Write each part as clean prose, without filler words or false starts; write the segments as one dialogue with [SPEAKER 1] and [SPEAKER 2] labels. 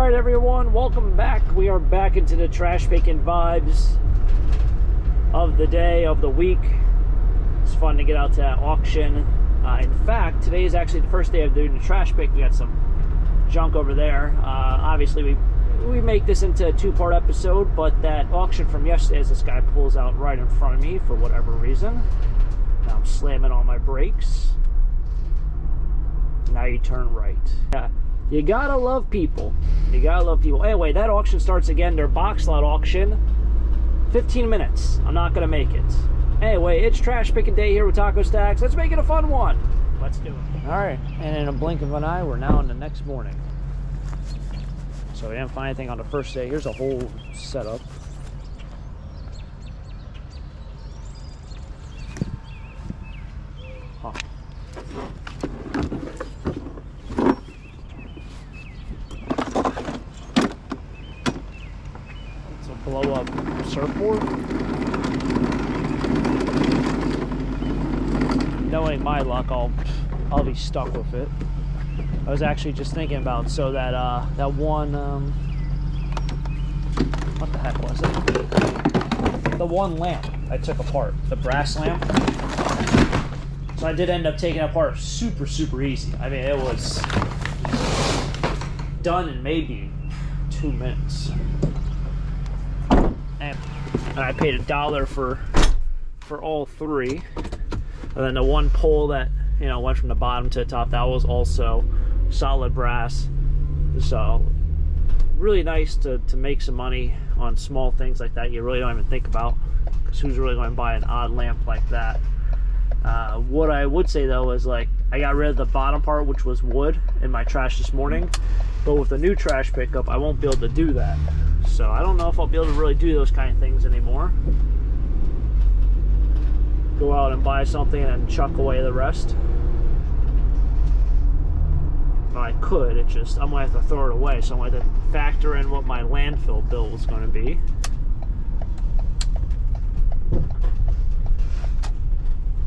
[SPEAKER 1] Alright everyone, welcome back. We are back into the trash picking vibes of the day, of the week. It's fun to get out to that auction. In fact, today is actually the first day of doing the trash pick. We got some junk over there. Obviously we make this into a two-part episode, but that auction from yesterday, as this guy pulls out right in front of me for whatever reason. Now I'm slamming on my brakes. Now you turn right. Yeah. You gotta love people. You gotta love people. Anyway, that auction starts again. Their box lot auction. 15 minutes. I'm not gonna make it. Anyway, it's trash picking day here with Taco Stacks. Let's make it a fun one. Let's do it. Alright, and in a blink of an eye, we're now in the next morning. So we didn't find anything on the first day. Here's a whole setup. Huh. Blow up surfboard. Knowing my luck, I'll be stuck with it. I was actually just thinking about that one what the heck was it? The one lamp I took apart, the brass lamp. So I did end up taking it apart super easy. I mean, it was done in maybe 2 minutes. And I paid $1 for all three. And then the one pole that, you know, went from the bottom to the top, that was also solid brass. So really nice to make some money on small things like that you really don't even think about, because who's really going to buy an odd lamp like that? What I would say though is, like, I got rid of the bottom part, which was wood, in my trash this morning, but with the new trash pickup I won't be able to do that. So I don't know if I'll be able to really do those kind of things anymore. Go out and buy something and then chuck away the rest. Well, I could, it's just I'm going to have to throw it away, so I'm going to have to factor in what my landfill bill is going to be.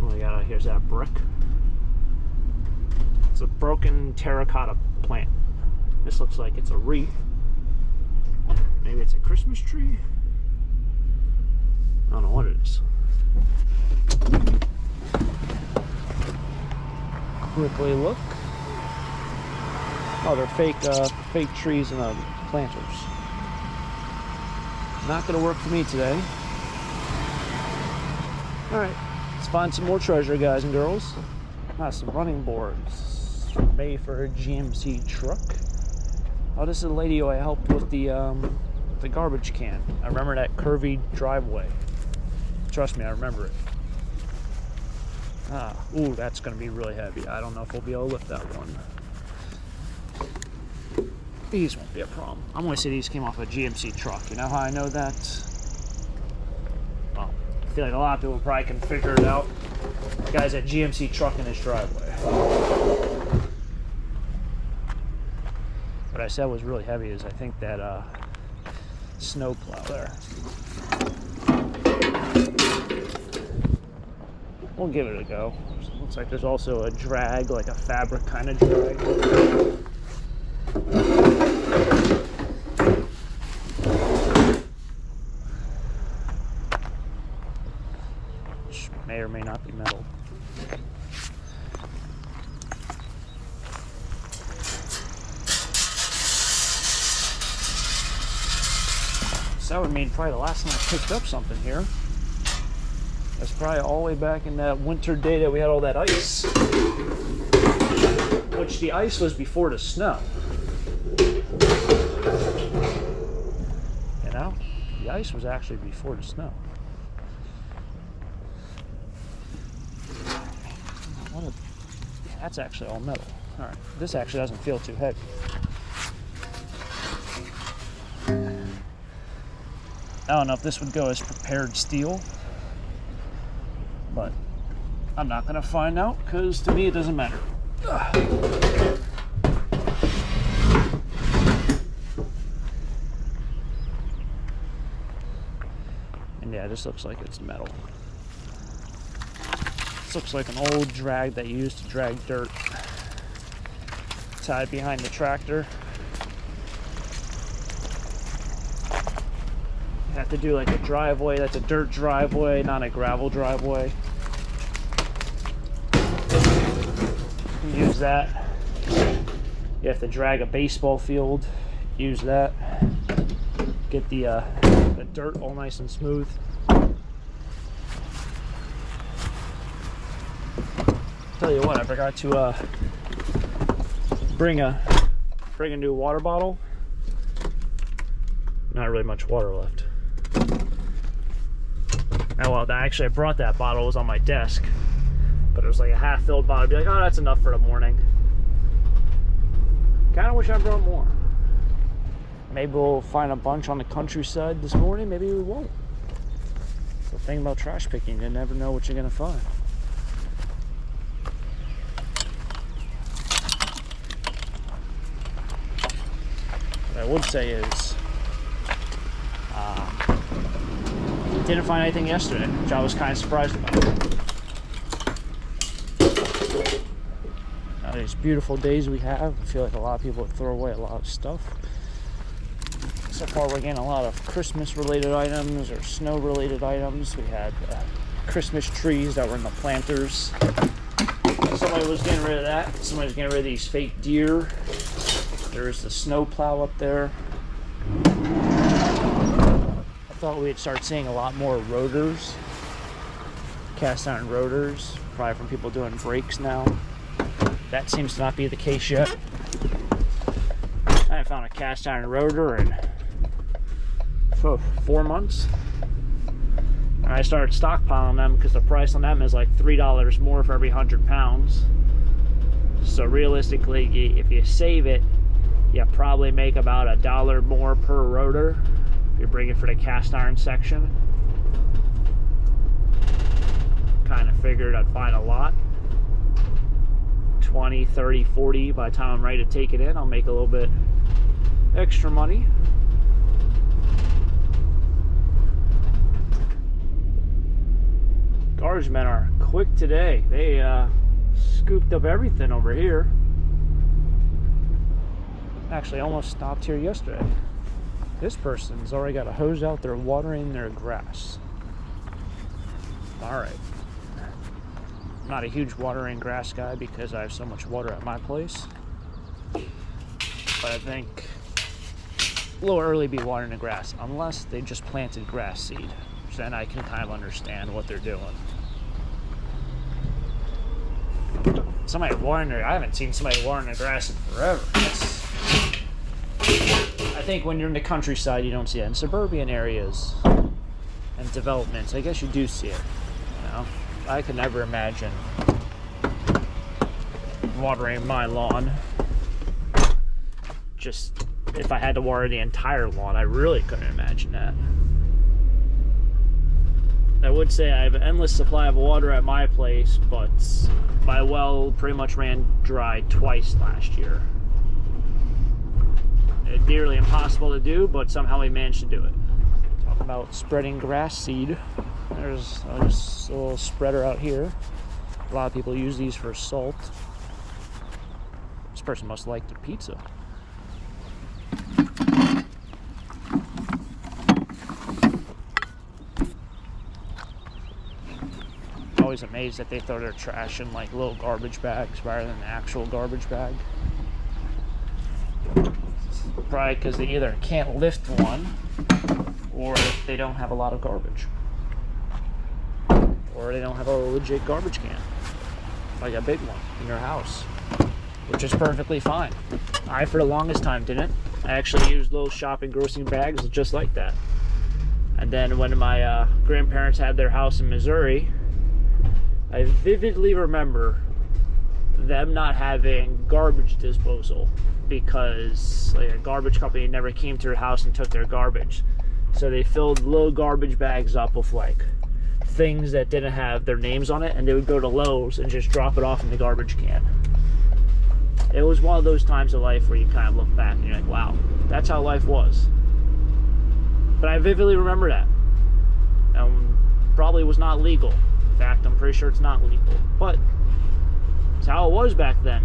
[SPEAKER 1] Oh, we got here's that brick. It's a broken terracotta plant. This looks like it's a wreath. Maybe it's a Christmas tree? I don't know what it is. Quickly look. Oh, they're fake trees and planters. Not gonna work for me today. Alright, let's find some more treasure, guys and girls. Some running boards. Made for a GMC truck. Oh, this is the lady who I helped with the garbage can. I remember that curvy driveway. Trust me, I remember it. Ooh, that's going to be really heavy. I don't know if we'll be able to lift that one. These won't be a problem. I'm going to say these came off a GMC truck. You know how I know that? Well, I feel like a lot of people probably can figure it out. The guy's at GMC truck in his driveway. What I said was really heavy is I think that snow plow there. We'll give it a go. Looks like there's also a drag, like a fabric kind of drag. Which may or may not be metal. So that would mean probably the last time I picked up something here. That's probably all the way back in that winter day that we had all that ice. Which the ice was before the snow. You know? The ice was actually before the snow. Yeah, that's actually all metal. Alright, this actually doesn't feel too heavy. I don't know if this would go as prepared steel, but I'm not going to find out, because to me it doesn't matter. And yeah, this looks like it's metal. This looks like an old drag that you used to drag dirt. Tied behind the tractor. have to do like a driveway that's a dirt driveway, not a gravel driveway. Use that. You have to drag a baseball field, use that. Get the dirt all nice and smooth. Tell you what, I forgot to bring a new water bottle. Not really much water left. Oh well, actually I brought that bottle. It was on my desk, but it was like a half-filled bottle. I'd be like, oh, that's enough for the morning. Kind of wish I brought more. Maybe we'll find a bunch on the countryside this morning. Maybe we won't. The thing about trash picking, you never know what you're gonna find. What I would say is, didn't find anything yesterday, which I was kind of surprised about. These beautiful days we have, I feel like a lot of people throw away a lot of stuff. So far we're getting a lot of Christmas related items or snow related items. We had Christmas trees that were in the planters. Somebody was getting rid of that. Somebody was getting rid of these fake deer. There's the snow plow up there. I thought we'd start seeing a lot more rotors, cast iron rotors, probably from people doing brakes now. That seems to not be the case yet. I haven't found a cast iron rotor in 4 months. And I started stockpiling them because the price on them is like $3 more for every 100 pounds. So realistically, if you save it, you probably make about $1 more per rotor if you bring it for the cast iron section. Kind of figured I'd find a lot. 20, 30, 40 by the time I'm ready to take it in. I'll make a little bit extra money. Garbage men are quick today. They scooped up everything over here. Actually, I almost stopped here yesterday. This person's already got a hose out there watering their grass. Alright. I'm not a huge watering grass guy because I have so much water at my place. But I think a little early to be watering the grass, unless they just planted grass seed. Which then I can kind of understand what they're doing. Somebody watering their, I haven't seen somebody watering their grass in forever. I think when you're in the countryside, you don't see it. In suburban areas and developments, I guess you do see it. You know, I could never imagine watering my lawn. Just if I had to water the entire lawn, I really couldn't imagine that. I would say I have an endless supply of water at my place, but my well pretty much ran dry twice last year. It's nearly impossible to do, but somehow we managed to do it. Talk about spreading grass seed. There's a little spreader out here. A lot of people use these for salt. This person must like their pizza. Always amazed that they throw their trash in like little garbage bags rather than an actual garbage bag. Probably because they either can't lift one or they don't have a lot of garbage. Or they don't have a legit garbage can. Like a big one in your house. Which is perfectly fine. I, for the longest time, didn't. I actually used little shopping grocery bags just like that. And then when my grandparents had their house in Missouri, I vividly remember them not having garbage disposal because like a garbage company never came to their house and took their garbage. So they filled little garbage bags up with like things that didn't have their names on it, and they would go to Lowe's and just drop it off in the garbage can. It was one of those times of life where you kind of look back and you're like, wow, that's how life was. But I vividly remember that. Probably was not legal. In fact, I'm pretty sure it's not legal. But it's how it was back then.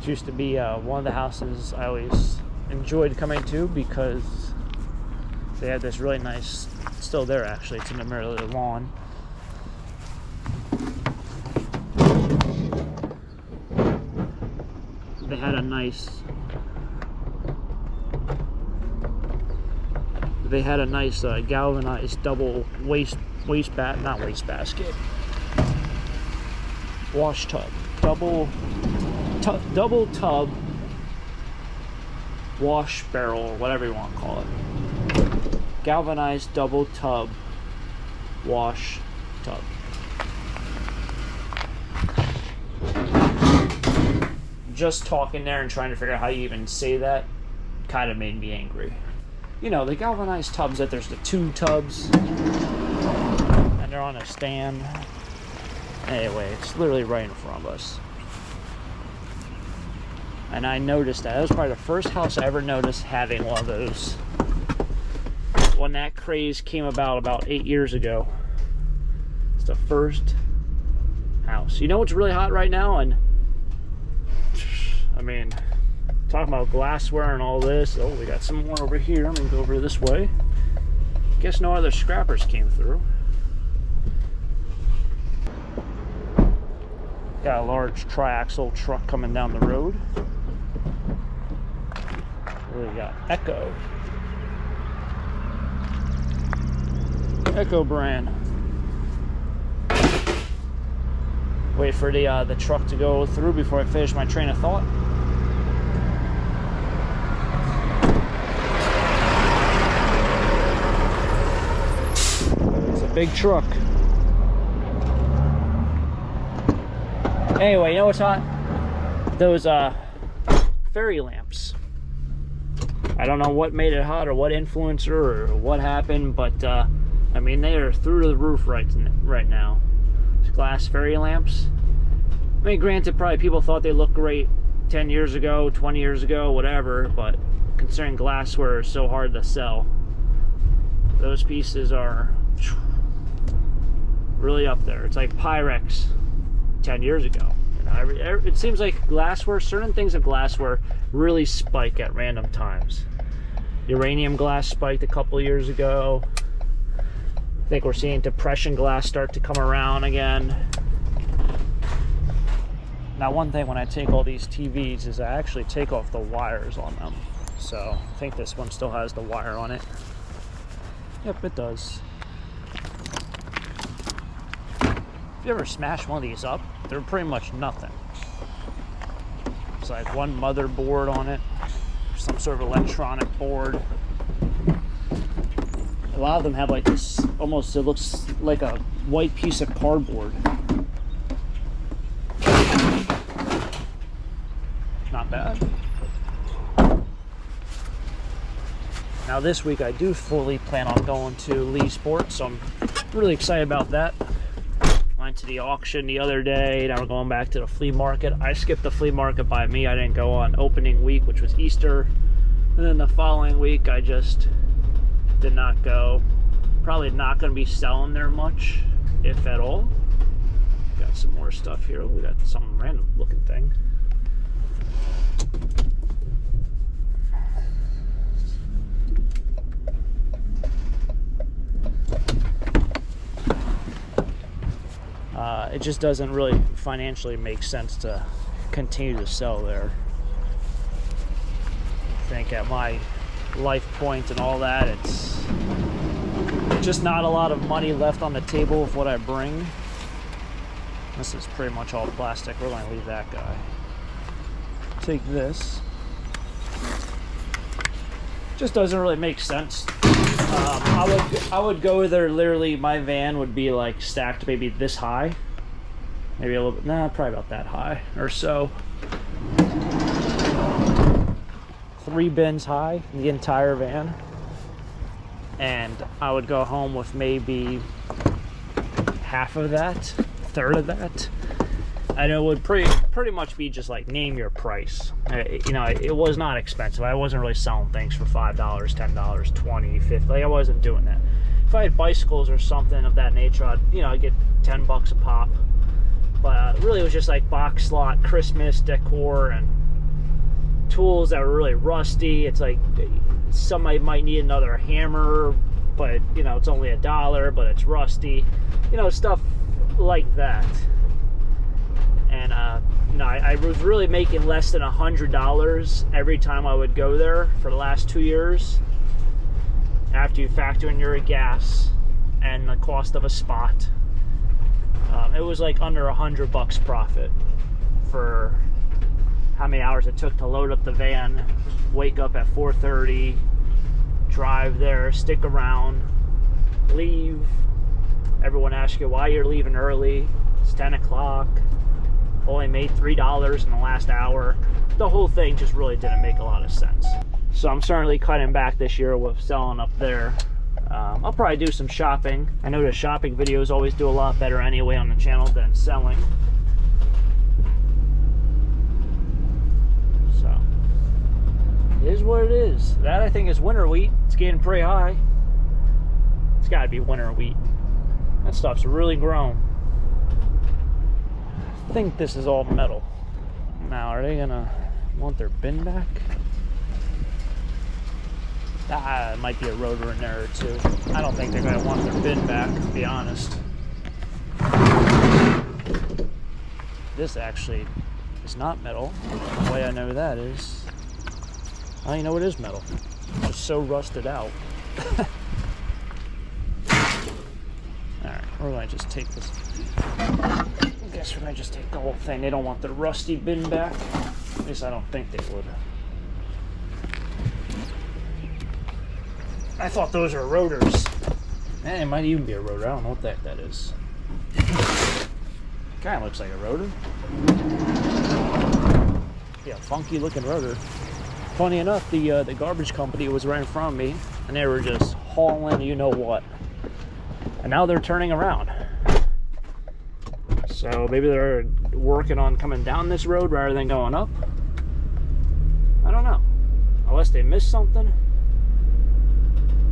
[SPEAKER 1] It used to be one of the houses I always enjoyed coming to because They have this really nice, it's still there actually, it's in the middle of the lawn. They had a nice galvanized double waste basket, wash tub, double tub wash barrel, or whatever you want to call it. Galvanized double tub wash tub. Just talking there and trying to figure out how you even say that kind of made me angry. You know, the galvanized tubs, that there's the 2 tubs and they're on a stand. Anyway, it's literally right in front of us. And I noticed that. That was probably the first house I ever noticed having one of those. When that craze came about 8 years ago. It's the first house. You know what's really hot right now? And I mean, talking about glassware and all this. Oh, we got some more over here. I'm gonna go over this way. Guess no other scrappers came through. Got a large triaxle truck coming down the road. We got Echo brand. Wait for the truck to go through before I finish my train of thought. It's a big truck. Anyway, you know what's hot? Those fairy lamps. I don't know what made it hot or what influencer or what happened, but I mean, they are through the roof right now. These glass fairy lamps. I mean, granted, probably people thought they looked great 10 years ago, 20 years ago, whatever, but considering glassware is so hard to sell, those pieces are really up there. It's like Pyrex 10 years ago. You know, it seems like glassware, certain things of glassware really spike at random times. Uranium glass spiked a couple years ago. I think we're seeing depression glass start to come around again. Now, one thing when I take all these TVs is I actually take off the wires on them. So I think this one still has the wire on it. Yep, it does. If you ever smash one of these up, they're pretty much nothing. It's like one motherboard on it, some sort of electronic board. A lot of them have like this, almost, it looks like a white piece of cardboard. Not bad. Now this week I do fully plan on going to Lee Sports, so I'm really excited about that. Went to the auction the other day, now we're going back to the flea market. I skipped the flea market by me. I didn't go on opening week, which was Easter. And then the following week I just did not go. Probably not going to be selling there much, if at all. Got some more stuff here. We got some random looking thing. It just doesn't really financially make sense to continue to sell there. I think at my life point and all that, it's just not a lot of money left on the table of what I bring. This is pretty much all plastic. We're going to leave that guy. Take this. Just doesn't really make sense. I would go there, literally my van would be like stacked maybe this high, maybe a little bit, nah, probably about that high or so. 3 bins high in the entire van, and I would go home with maybe half of that, third of that. And it would pretty much be just like name your price. You know, it was not expensive. I wasn't really selling things for $5, $10, $20, $50. Like, I wasn't doing that. If I had bicycles or something of that nature, I'd get $10 a pop. But really, it was just like box slot, Christmas decor, and tools that were really rusty. It's like somebody might need another hammer, but you know, it's only $1, but it's rusty, you know, stuff like that. And you know, I was really making less than $100 every time I would go there for the last 2 years, after you factor in your gas and the cost of a spot. It was like under $100 profit for how many hours it took to load up the van, wake up at 4:30, drive there, stick around, leave. Everyone asks you why you're leaving early. It's 10 o'clock. Only made $3 in the last hour. The whole thing just really didn't make a lot of sense. So I'm certainly cutting back this year with selling up there. I'll probably do some shopping. I know the shopping videos always do a lot better anyway on the channel than selling. So, it is what it is. That I think is winter wheat. It's getting pretty high. It's gotta be winter wheat. That stuff's really grown. I think this is all metal. Now, are they gonna want their bin back? Ah, it might be a rotor in there or two. I don't think they're gonna want their bin back, to be honest. This actually is not metal. The way I know that is, I know it is metal. It's just so rusted out. Alright, we're gonna just take this. I guess we're gonna just take the whole thing. They don't want the rusty bin back. At least I don't think they would. I thought those were rotors. Man, it might even be a rotor. I don't know what the heck that is. Kind of looks like a rotor. Yeah, funky looking rotor. Funny enough, the garbage company was right in front of me, and they were just hauling you know what. And now they're turning around. So maybe they're working on coming down this road rather than going up. I don't know. Unless they missed something.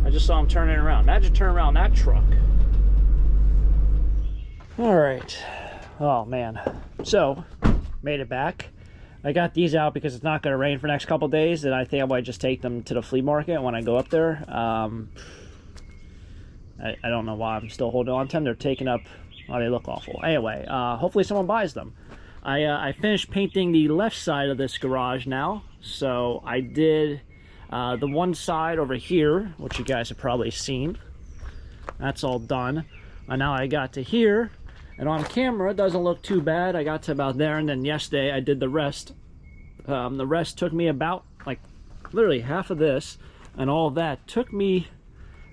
[SPEAKER 1] I just saw them turning around. Imagine turning around that truck. All right. Oh man. So, made it back. I got these out because it's not going to rain for the next couple days, and I think I might just take them to the flea market when I go up there. I don't know why I'm still holding on to them. They're taking up. Oh, they look awful. Anyway, hopefully someone buys them. I finished painting the left side of this garage now. So I did the one side over here, which you guys have probably seen. That's all done. And now I got to here, and on camera it doesn't look too bad. I got to about there, and then yesterday I did the rest. The rest took me about, like, literally half of this, and all of that took me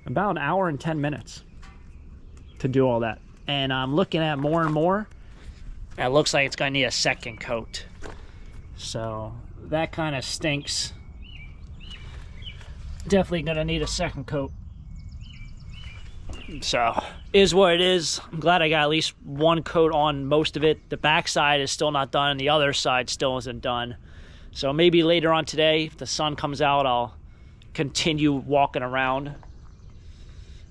[SPEAKER 1] about an hour and 10 minutes to do all that. And I'm looking at more and more. It looks like it's gonna need a second coat. So that kind of stinks. Definitely gonna need a second coat. So, is what it is. I'm glad I got at least one coat on most of it. The back side is still not done, and the other side still isn't done. So maybe later on today, if the sun comes out, I'll continue walking around.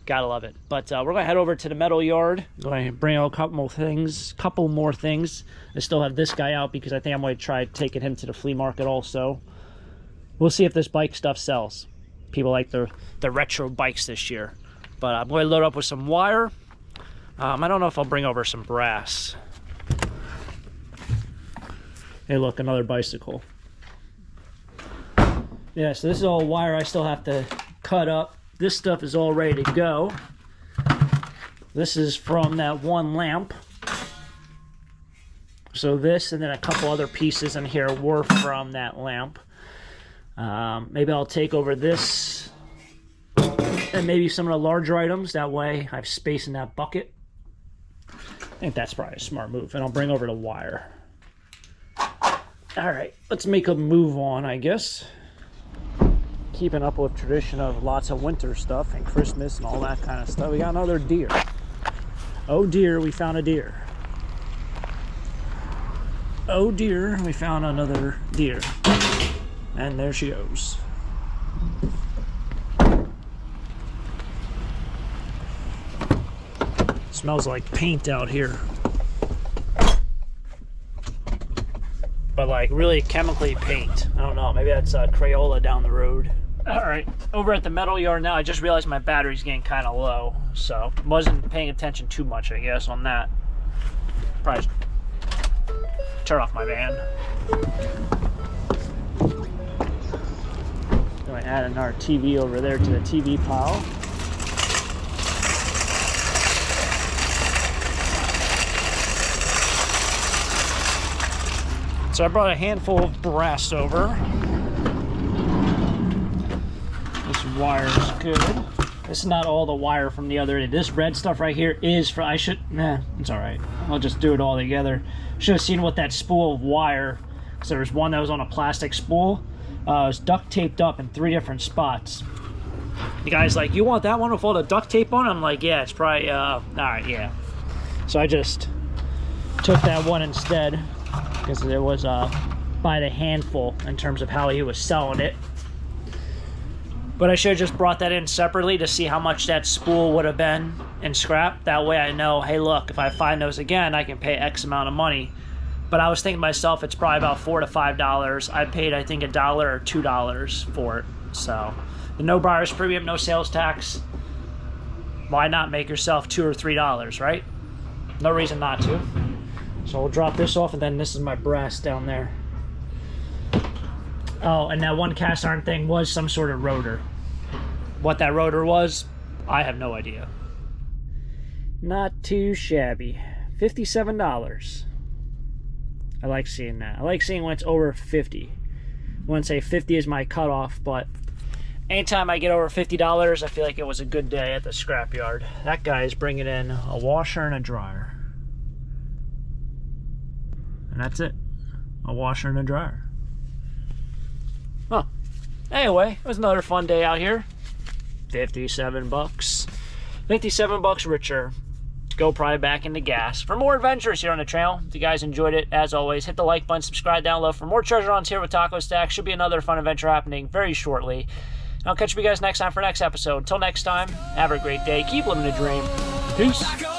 [SPEAKER 1] Gotta love it. But we're gonna head over to the metal yard. Going to bring out a couple more things. I still have this guy out because I think I'm going to try taking him to the flea market also. We'll see if this bike stuff sells. People like the retro bikes this year. But I'm going to load up with some wire. I don't know if I'll bring over some brass. Hey, look, another bicycle. Yeah, so this is all wire I still have to cut up. This stuff is all ready to go. This is from that one lamp. So this and then a couple other pieces in here were from that lamp. Maybe I'll take over this and maybe some of the larger items. That way I have space in that bucket. I think that's probably a smart move. And I'll bring over the wire. All right, let's make a move on, I guess. Keeping up with tradition of lots of winter stuff and Christmas and all that kind of stuff. We got another deer. Oh dear, we found a deer. Oh dear, we found another deer. And there she goes. Smells like paint out here. but like really chemically paint. I don't know, maybe that's Crayola down the road. All right, over at the metal yard now, I just realized my battery's getting kind of low, so wasn't paying attention too much, I guess, on that. Probably turn off my van. Going to add another TV over there to the TV pile. So I brought a handful of brass over. This wire is good. This is not all the wire from the other day. This red stuff right here is for, it's all right. I'll just do it all together. Should have seen what that spool of wire, because there was one that was on a plastic spool. It was duct taped up in 3 different spots. The guy's like, you want that one with all the duct tape on? I'm like, yeah, it's probably, all right, yeah. So I just took that one instead, because it was by the handful in terms of how he was selling it. But I should have just brought that in separately to see how much that spool would have been in scrap. That way I know, hey look, if I find those again, I can pay X amount of money. But I was thinking to myself, it's probably about $4 to $5. I paid, I think, $1 or $2 for it. So, the no buyer's premium, no sales tax. Why not make yourself $2 or $3, right? No reason not to. So we'll drop this off, and then this is my brass down there. Oh, and that one cast iron thing was some sort of rotor. What that rotor was, I have no idea. Not too shabby. $57. I like seeing that. I like seeing when it's over 50. I wouldn't say 50 is my cutoff, but anytime I get over $50, I feel like it was a good day at the scrapyard. That guy is bringing in a washer and a dryer. And that's it. A washer and a dryer. Huh. Anyway, it was another fun day out here. 57 bucks. 57 bucks richer. Go probably back into gas. For more adventures here on the channel, if you guys enjoyed it, as always, hit the like button, subscribe down below for more treasure hunts here with Taco Stack. Should be another fun adventure happening very shortly. I'll catch you guys next time for next episode. Until next time, have a great day. Keep living the dream. Peace.